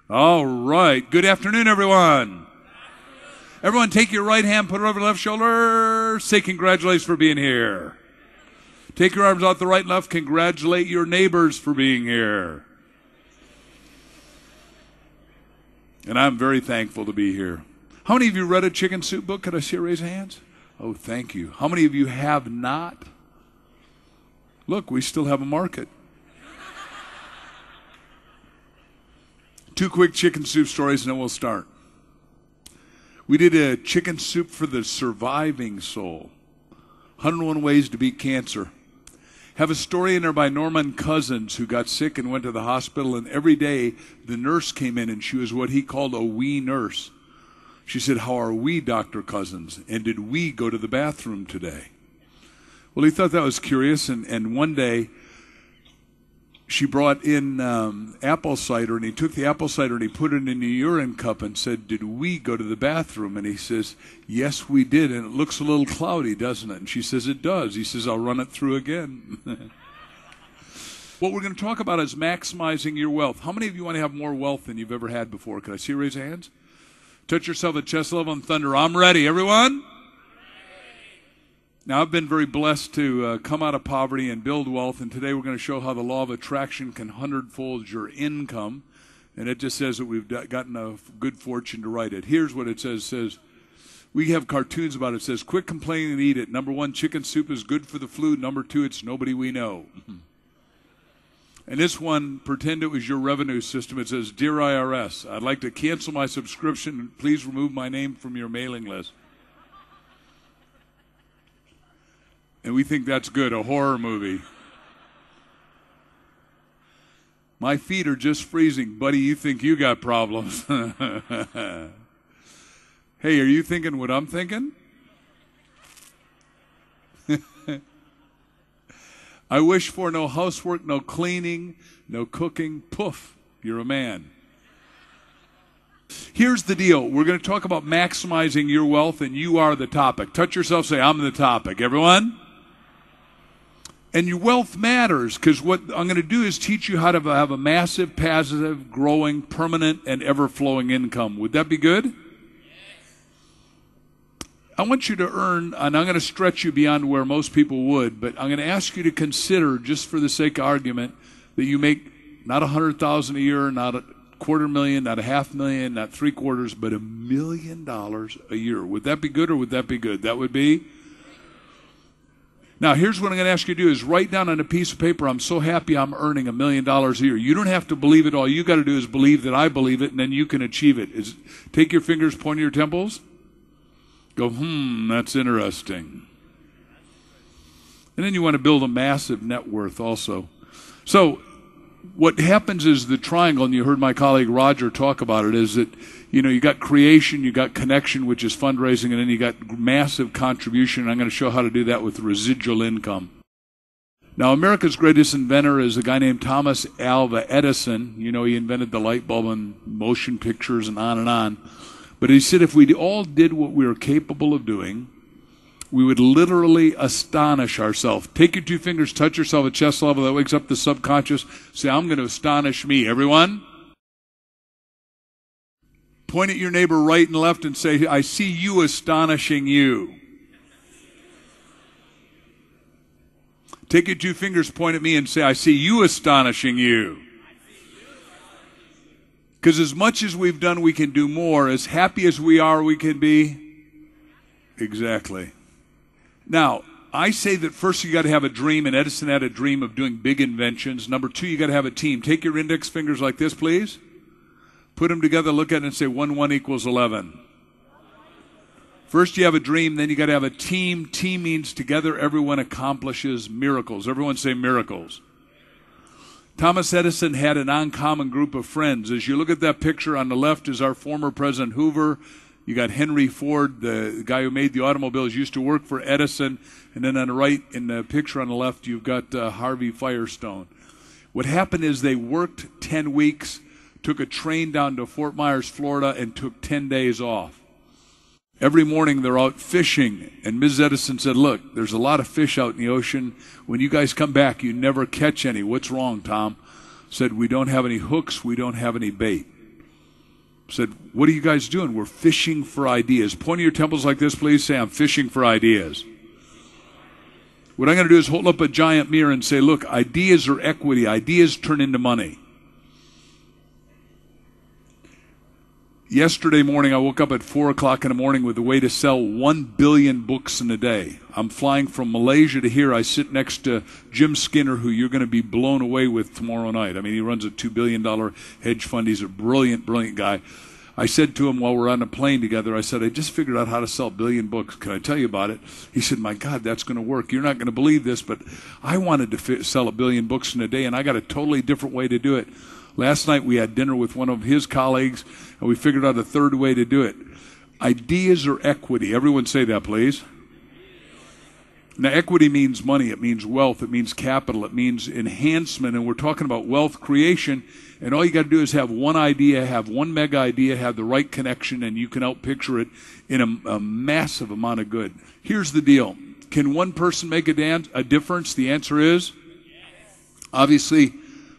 All right. Good afternoon, everyone. Everyone, take your right hand, put it over the left shoulder. Say congratulations for being here. Take your arms out the right and left. Congratulate your neighbors for being here. And I'm very thankful to be here. How many of you read a chicken soup book? Could I see a raise of hands? Oh, thank you. How many of you have not? Look, we still have a market. Two quick chicken soup stories and then we'll start. We did a chicken soup for the surviving soul. 101 Ways to Beat Cancer. Have a story in there by Norman Cousins, who got sick and went to the hospital, and every day the nurse came in and she was what he called a wee nurse. She said, "How are we, Dr. Cousins? And did we go to the bathroom today?" Well, he thought that was curious, and one day she brought in apple cider, and he took the apple cider and he put it in a urine cup and said, "Did we go to the bathroom?" And he says, "Yes, we did, and it looks a little cloudy, doesn't it?" And she says, "It does." He says, "I'll run it through again." What we're going to talk about is maximizing your wealth. How many of you want to have more wealth than you've ever had before? Can I see a raise of hands? Touch yourself at chest level and thunder. I'm ready. Everyone? Now, I've been very blessed to come out of poverty and build wealth, and today we're going to show how the law of attraction can hundredfold your income, and it just says that we've gotten a good fortune to write it. Here's what it says. It says, we have cartoons about it. It says, quit complaining and eat it. Number one, chicken soup is good for the flu. Number two, it's nobody we know. And this one, pretend it was your revenue system. It says, Dear IRS, I'd like to cancel my subscription. Please remove my name from your mailing list. And we think that's good, a horror movie. My feet are just freezing. Buddy, you think you got problems. Hey, are you thinking what I'm thinking? I wish for no housework, no cleaning, no cooking. Poof, you're a man. Here's the deal. We're going to talk about maximizing your wealth, and you are the topic. Touch yourself, say, I'm the topic. Everyone? And your wealth matters, because what I'm going to do is teach you how to have a massive, passive, growing, permanent, and ever-flowing income. Would that be good? Yes. I want you to earn, and I'm going to stretch you beyond where most people would, but I'm going to ask you to consider, just for the sake of argument, that you make not $100,000 a year, not $250,000, not $500,000, not $750,000, but $1 million a year. Would that be good or would that be good? That would be? Now, here's what I'm going to ask you to do is write down on a piece of paper, I'm so happy I'm earning $1 million a year. You don't have to believe it. All you got to do is believe that I believe it, and then you can achieve it. Take your fingers, point to your temples. Go, that's interesting. And then you want to build a massive net worth also. So what happens is the triangle, and you heard my colleague Roger talk about it, is that, you got creation, you got connection, which is fundraising, and then you got massive contribution. And I'm going to show how to do that with residual income. Now, America's greatest inventor is a guy named Thomas Alva Edison. He invented the light bulb and motion pictures and on and on. But he said if we all did what we were capable of doing, we would literally astonish ourselves. Take your two fingers, touch yourself at chest level. That wakes up the subconscious. Say, I'm going to astonish me. Everyone? Point at your neighbor right and left and say, I see you astonishing you. Take your two fingers, point at me and say, I see you astonishing you. Because as much as we've done, we can do more. As happy as we are, we can be. Exactly. Now, I say that first you got to have a dream, and Edison had a dream of doing big inventions. Number two, you got to have a team. Take your index fingers like this, please. Put them together, look at it, and say 1, 1 equals 11. First you have a dream, then you got to have a team. Team means together everyone accomplishes miracles. Everyone say miracles. Thomas Edison had an uncommon group of friends. As you look at that picture, on the left is our former President Hoover. You got Henry Ford, the guy who made the automobiles, used to work for Edison. And then on the right, in the picture on the left, you've got Harvey Firestone. What happened is they worked 10 weeks, took a train down to Fort Myers, Florida, and took 10 days off. Every morning they're out fishing, and Ms. Edison said, look, there's a lot of fish out in the ocean. When you guys come back, you never catch any. What's wrong, Tom? Said, we don't have any hooks, we don't have any bait. Said, what are you guys doing? We're fishing for ideas. Point at your temples like this, please. Say, I'm fishing for ideas. What I'm going to do is hold up a giant mirror and say, look, ideas are equity. Ideas turn into money. Yesterday morning, I woke up at 4 o'clock in the morning with a way to sell 1 billion books in a day. I'm flying from Malaysia to here. I sit next to Jim Skinner, who you're going to be blown away with tomorrow night. I mean, he runs a $2 billion hedge fund. He's a brilliant, brilliant guy. I said to him while we're on a plane together, I said, I just figured out how to sell 1 billion books. Can I tell you about it? He said, my God, that's going to work. You're not going to believe this, but I wanted to sell 1 billion books in a day, and I got a totally different way to do it. Last night we had dinner with one of his colleagues, and we figured out a third way to do it. Ideas are equity. Everyone say that, please. Now, equity means money. It means wealth. It means capital. It means enhancement. And we're talking about wealth creation, and all you got to do is have one idea, have one mega idea, have the right connection, and you can outpicture it in a massive amount of good. Here's the deal. Can one person make a difference? The answer is, obviously,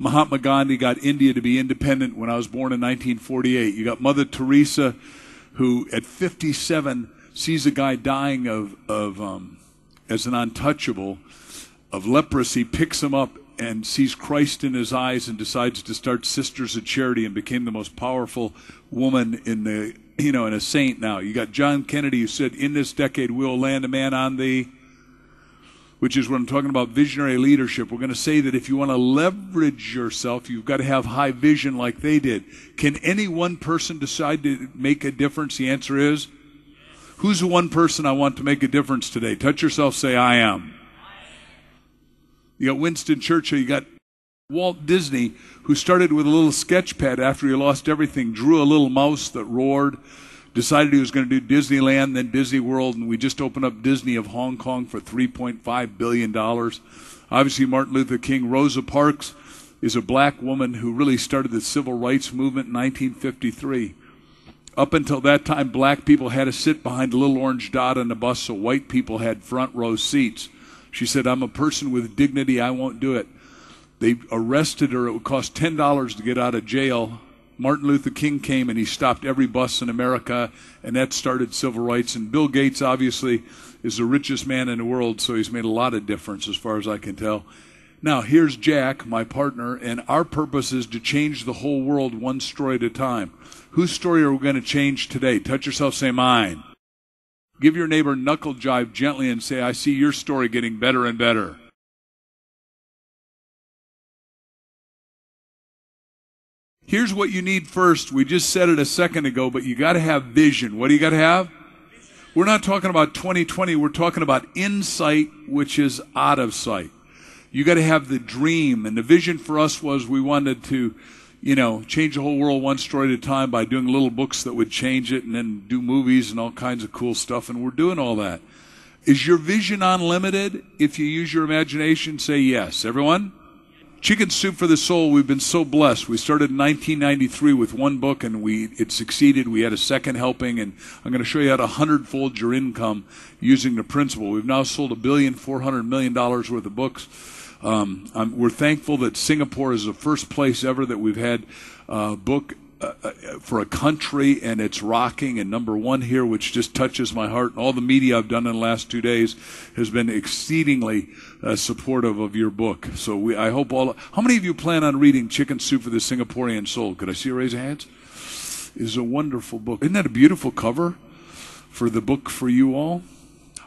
Mahatma Gandhi got India to be independent when I was born in 1948. You got Mother Teresa, who at 57 sees a guy dying as an untouchable of leprosy, picks him up and sees Christ in his eyes and decides to start Sisters of Charity and became the most powerful woman in a saint now. You got John Kennedy, who said, in this decade we'll land a man on the, which is what I'm talking about, visionary leadership. We're going to say that if you want to leverage yourself, you've got to have high vision like they did. Can any one person decide to make a difference? The answer is, who's the one person I want to make a difference today? Touch yourself, say, I am. You got Winston Churchill, you got Walt Disney, who started with a little sketch pad after he lost everything, drew a little mouse that roared, decided he was going to do Disneyland, then Disney World, and we just opened up Disney of Hong Kong for $3.5 billion. Obviously, Martin Luther King. Rosa Parks is a black woman who really started the civil rights movement in 1953. Up until that time, black people had to sit behind a little orange dot on the bus, so white people had front row seats. She said, I'm a person with dignity, I won't do it. They arrested her. It would cost $10 to get out of jail. Martin Luther King came and he stopped every bus in America, and that started civil rights. And Bill Gates, obviously, is the richest man in the world, so he's made a lot of difference as far as I can tell. Now, here's Jack, my partner, and our purpose is to change the whole world one story at a time. Whose story are we going to change today? Touch yourself, say mine. Give your neighbor knuckle jive gently and say, I see your story getting better and better. Here's what you need first. We just said it a second ago, but you got to have vision. What do you got to have? We're not talking about 2020. We're talking about insight, which is out of sight. You got to have the dream. And the vision for us was we wanted to, change the whole world one story at a time by doing little books that would change it and then do movies and all kinds of cool stuff. And we're doing all that. Is your vision unlimited? If you use your imagination, say yes. Everyone? Chicken Soup for the Soul, we've been so blessed. We started in 1993 with one book, and it succeeded. We had a second helping, and I'm going to show you how to 100-fold your income using the principle. We've now sold $1.4 billion worth of books. We're thankful that Singapore is the first place ever that we've had a book for a country, and it's rocking, and number one here, which just touches my heart. And all the media I've done in the last 2 days has been exceedingly supportive of your book. So I hope how many of you plan on reading Chicken Soup for the Singaporean Soul? Could I see a raise of hands? It's a wonderful book. Isn't that a beautiful cover for the book for you all?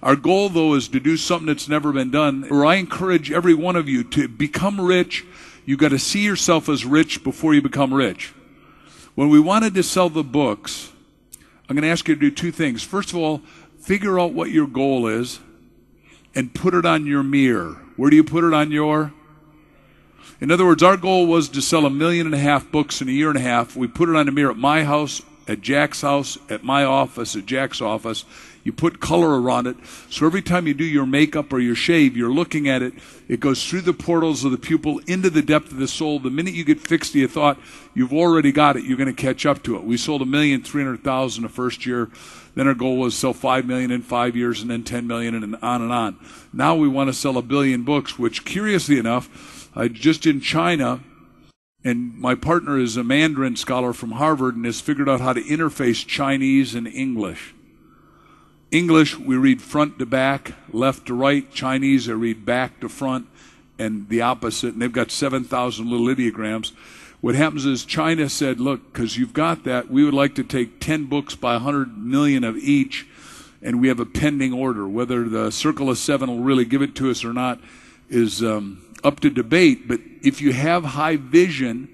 Our goal, though, is to do something that's never been done, or I encourage every one of you to become rich. You got to see yourself as rich before you become rich. When we wanted to sell the books, I'm going to ask you to do two things. First of all, figure out what your goal is and put it on your mirror. Where do you put it on your? In other words, our goal was to sell 1.5 million books in a year and a half. We put it on the mirror at my house, at Jack's house, at my office, at Jack's office. You put color around it, so every time you do your makeup or your shave, you're looking at it. It goes through the portals of the pupil into the depth of the soul. The minute you get fixed to your thought, you've already got it. You're going to catch up to it. We sold 1,300,000 the first year. Then our goal was sell 5 million in 5 years, and then 10 million, and on and on. Now we want to sell 1 billion books, which, curiously enough, just in China, And my partner is a Mandarin scholar from Harvard and has figured out how to interface Chinese and English. English, we read front to back, left to right. Chinese, I read back to front, and the opposite. And they've got 7,000 little ideograms. What happens is China said, look, because you've got that, we would like to take 10 books by 100 million of each, and we have a pending order. Whether the Circle of Seven will really give it to us or not is up to debate. But if you have high vision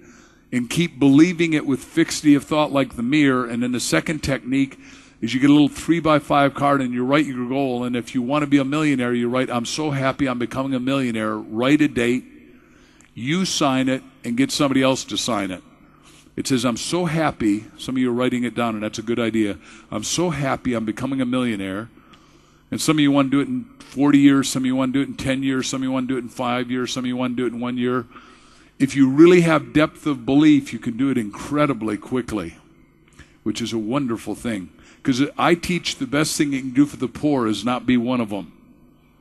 and keep believing it with fixity of thought like the mirror, and then the second technique is you get a little 3x5 card and you write your goal. And if you want to be a millionaire, you write, I'm so happy I'm becoming a millionaire. Write a date, you sign it, and get somebody else to sign it. It says, I'm so happy. Some of you are writing it down, and that's a good idea. I'm so happy I'm becoming a millionaire. And some of you want to do it in 40 years. Some of you want to do it in 10 years. Some of you want to do it in 5 years. Some of you want to do it in 1 year. If you really have depth of belief, you can do it incredibly quickly, which is a wonderful thing. Because I teach the best thing you can do for the poor is not be one of them.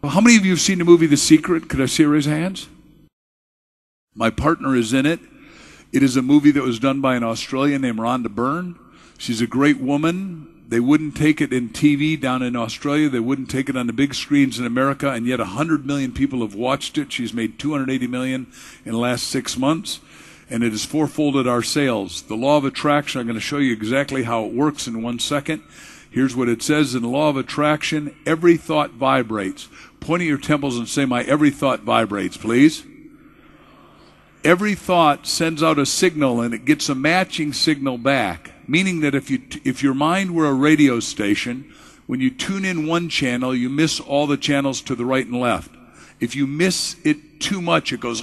Well, how many of you have seen the movie The Secret? Could I see raise hands? My partner is in it. It is a movie that was done by an Australian named Rhonda Byrne. She's a great woman. They wouldn't take it in TV down in Australia. They wouldn't take it on the big screens in America, and yet 100 million people have watched it. She's made 280 million in the last 6 months, and it has fourfolded our sales. The law of attraction, I'm going to show you exactly how it works in 1 second. Here's what it says in the law of attraction. Every thought vibrates. Point at your temples and say, my every thought vibrates, please. Every thought sends out a signal, and it gets a matching signal back. Meaning that if your mind were a radio station, when you tune in one channel, you miss all the channels to the right and left. If you miss it too much, it goes,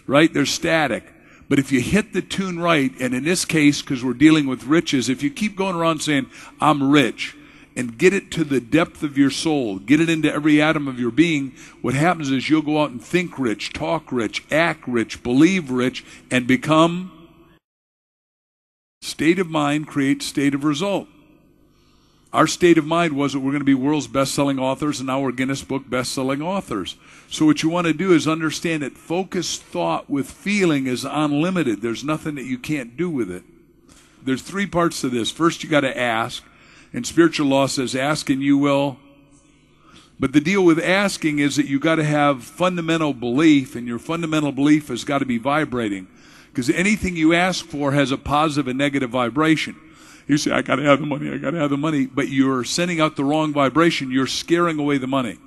right? There's static. But if you hit the tune right, and in this case, because we're dealing with riches, if you keep going around saying, I'm rich, and get it to the depth of your soul, get it into every atom of your being, what happens is you'll go out and think rich, talk rich, act rich, believe rich, and become. State of mind creates state of result. Our state of mind was that we're going to be world's best-selling authors, and now we're Guinness Book best-selling authors. So what you want to do is understand that focused thought with feeling is unlimited. There's nothing that you can't do with it. There's 3 parts to this. First, you got to ask, and spiritual law says, ask and you will. But the deal with asking is that you got to have fundamental belief, and your fundamental belief has got to be vibrating. Because anything you ask for has a positive and negative vibration. You say, I got to have the money, I got to have the money. But you're sending out the wrong vibration. You're scaring away the money.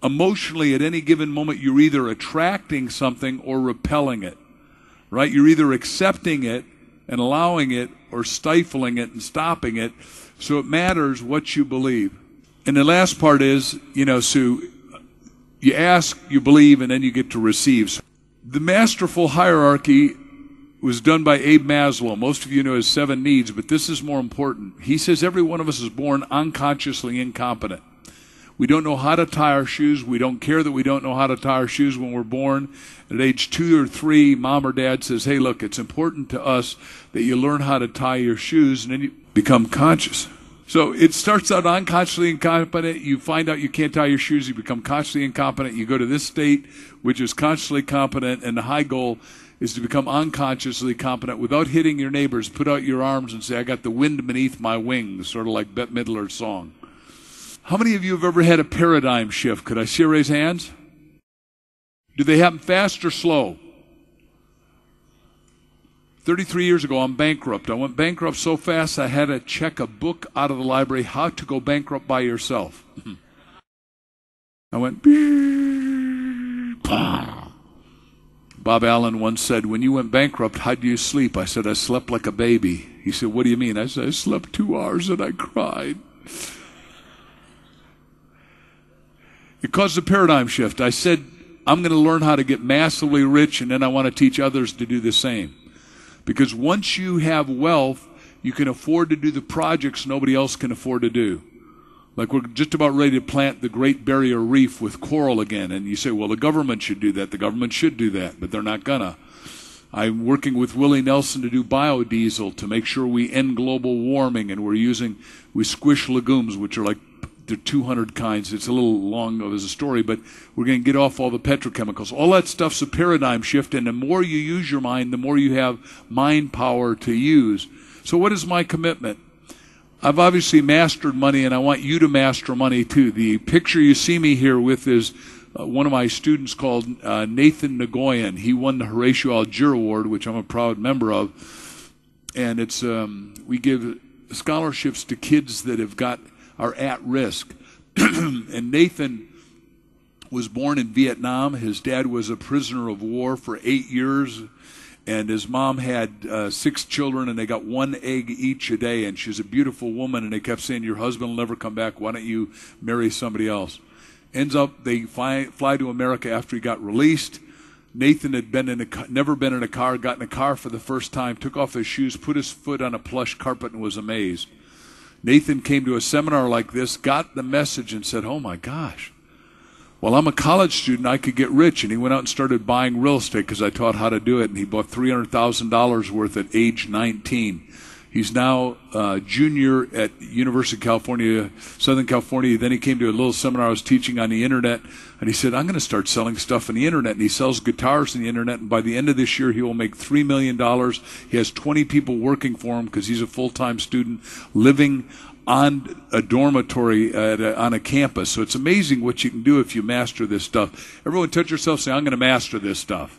Emotionally, at any given moment, you're either attracting something or repelling it. Right? You're either accepting it and allowing it or stifling it and stopping it. So it matters what you believe. And the last part is, so you ask, you believe, and then you get to receive. The masterful hierarchy was done by Abe Maslow. Most of you know his 7 needs, but this is more important. He says every one of us is born unconsciously incompetent. We don't know how to tie our shoes. We don't care that we don't know how to tie our shoes when we're born. At age 2 or 3, mom or dad says, hey, look, it's important to us that you learn how to tie your shoes, and then you become conscious. So it starts out unconsciously incompetent. You find out you can't tie your shoes. You become consciously incompetent. You go to this state, which is consciously competent, and the high goal is to become unconsciously competent without hitting your neighbors. Put out your arms and say, I got the wind beneath my wings, sort of like Bette Midler's song. How many of you have ever had a paradigm shift? Could I see raise hands? Do they happen fast or slow? 33 years ago, I'm bankrupt. I went bankrupt so fast I had to check a book out of the library, How to Go Bankrupt by Yourself. I went, Bob Allen once said, when you went bankrupt, how did you sleep? I said, I slept like a baby. He said, what do you mean? I said, I slept 2 hours and I cried. It caused a paradigm shift. I said, I'm going to learn how to get massively rich, and then I want to teach others to do the same. Because once you have wealth, you can afford to do the projects nobody else can afford to do. Like we're just about ready to plant the Great Barrier Reef with coral again. And you say, well, the government should do that. The government should do that, but they're not gonna. I'm working with Willie Nelson to do biodiesel to make sure we end global warming. And we squish legumes, which are like there are 200 kinds. It's a little long as a story, but we're going to get off all the petrochemicals. All that stuff's a paradigm shift, and the more you use your mind, the more you have mind power to use. So what is my commitment? I've obviously mastered money, and I want you to master money too. The picture you see me here with is one of my students called Nathan Nagoyan. He won the Horatio Algier Award, which I'm a proud member of. And it's we give scholarships to kids that are at risk. And Nathan was born in Vietnam. His dad was a prisoner of war for 8 years. And his mom had 6 children, and they got 1 egg each a day. And she's a beautiful woman, and they kept saying, your husband will never come back. Why don't you marry somebody else? Ends up, they fly to America after he got released. Nathan had never been in a car, got in a car for the first time, took off his shoes, put his foot on a plush carpet, and was amazed. Nathan came to a seminar like this, got the message, and said, oh my gosh, well, I'm a college student, I could get rich. And he went out and started buying real estate because I taught how to do it, and he bought $300,000 worth at age 19. He's now junior at University of California, Southern California. Then he came to a little seminar I was teaching on the internet, and he said, I'm going to start selling stuff on the internet. And he sells guitars on the internet, and by the end of this year, he will make $3 million. He has 20 people working for him because he's a full-time student living on a dormitory on a campus. So it's amazing what you can do if you master this stuff. Everyone touch yourself, say, I'm going to master this stuff.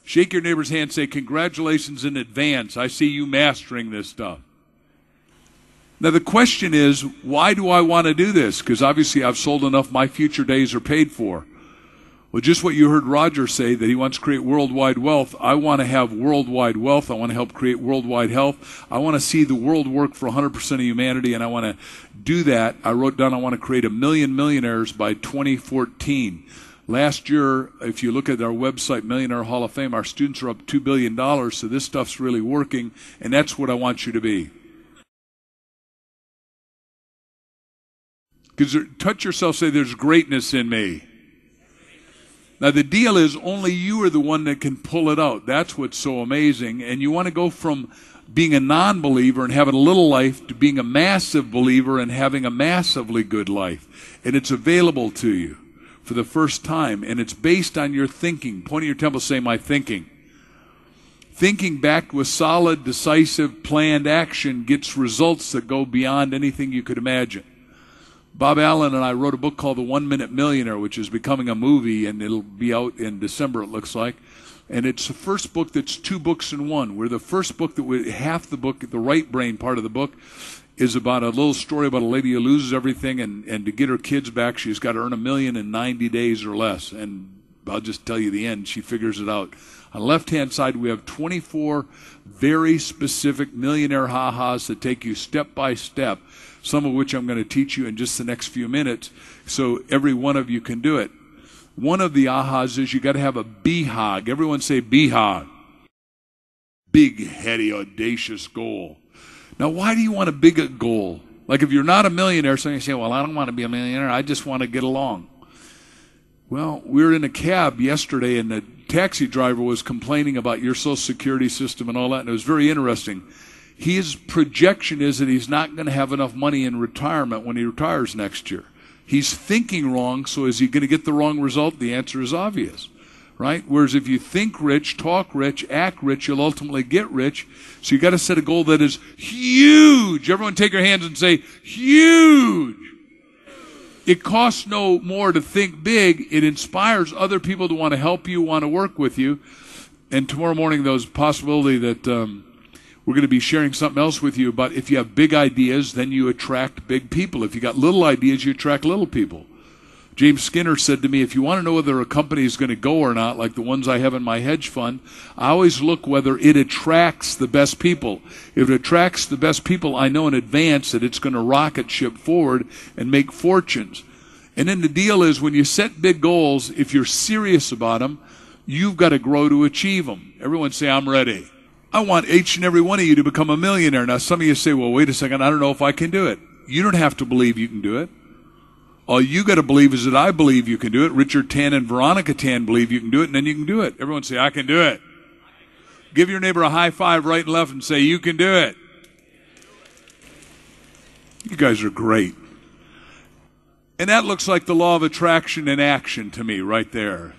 Shake your neighbor's hand, say, congratulations in advance. I see you mastering this stuff. Now the question is, why do I want to do this? Because obviously I've sold enough, my future days are paid for. Well, just what you heard Roger say, that he wants to create worldwide wealth. I want to have worldwide wealth. I want to help create worldwide health. I want to see the world work for 100% of humanity, and I want to do that. I wrote down I want to create 1 million millionaires by 2014. Last year, if you look at our website, Millionaire Hall of Fame, our students are up $2 billion, so this stuff's really working, and that's what I want you to be. Because touch yourself, say, there's greatness in me. Now, the deal is only you are the one that can pull it out. That's what's so amazing. And you want to go from being a non-believer and having a little life to being a massive believer and having a massively good life. And it's available to you for the first time. And it's based on your thinking. Point at your temple, say, my thinking. Thinking backed with solid, decisive, planned action gets results that go beyond anything you could imagine. Bob Allen and I wrote a book called The 1 Minute Millionaire, which is becoming a movie, and it'll be out in December, it looks like. And it's the first book that's 2 books in one. We're the first book that half the book, the right brain part of the book, is about a little story about a lady who loses everything, and to get her kids back, she's got to earn $1 million in 90 days or less. And I'll just tell you the end. She figures it out. On the left-hand side, we have 24 very specific millionaire ha-has that take you step by step, some of which I'm going to teach you in just the next few minutes, so every one of you can do it. One of the ahas is you got to have a BHAG. Everyone say BHAG. Big, heady, audacious goal. Now, why do you want a big goal? Like if you're not a millionaire, so you say, well, I don't want to be a millionaire. I just want to get along. Well, we were in a cab yesterday, and the taxi driver was complaining about your Social Security system and all that, and it was very interesting. His projection is that he's not going to have enough money in retirement when he retires next year. He's thinking wrong, so is he going to get the wrong result? The answer is obvious, right? Whereas if you think rich, talk rich, act rich, you'll ultimately get rich. So you got to set a goal that is huge. Everyone take your hands and say, huge. It costs no more to think big. It inspires other people to want to help you, want to work with you. And tomorrow morning, there's a possibility that we're going to be sharing something else with you about if you have big ideas, then you attract big people. If you got little ideas, you attract little people. James Skinner said to me, if you want to know whether a company is going to go or not, like the ones I have in my hedge fund, I always look whether it attracts the best people. If it attracts the best people, I know in advance that it's going to rocket ship forward and make fortunes. And then the deal is when you set big goals, if you're serious about them, you've got to grow to achieve them. Everyone say, I'm ready. I want each and every one of you to become a millionaire. Now, some of you say, well, wait a second, I don't know if I can do it. You don't have to believe you can do it. All you got to believe is that I believe you can do it. Richard Tan and Veronica Tan believe you can do it, and then you can do it. Everyone say, I can do it. Give your neighbor a high five right and left and say, you can do it. You guys are great. And that looks like the law of attraction in action to me right there.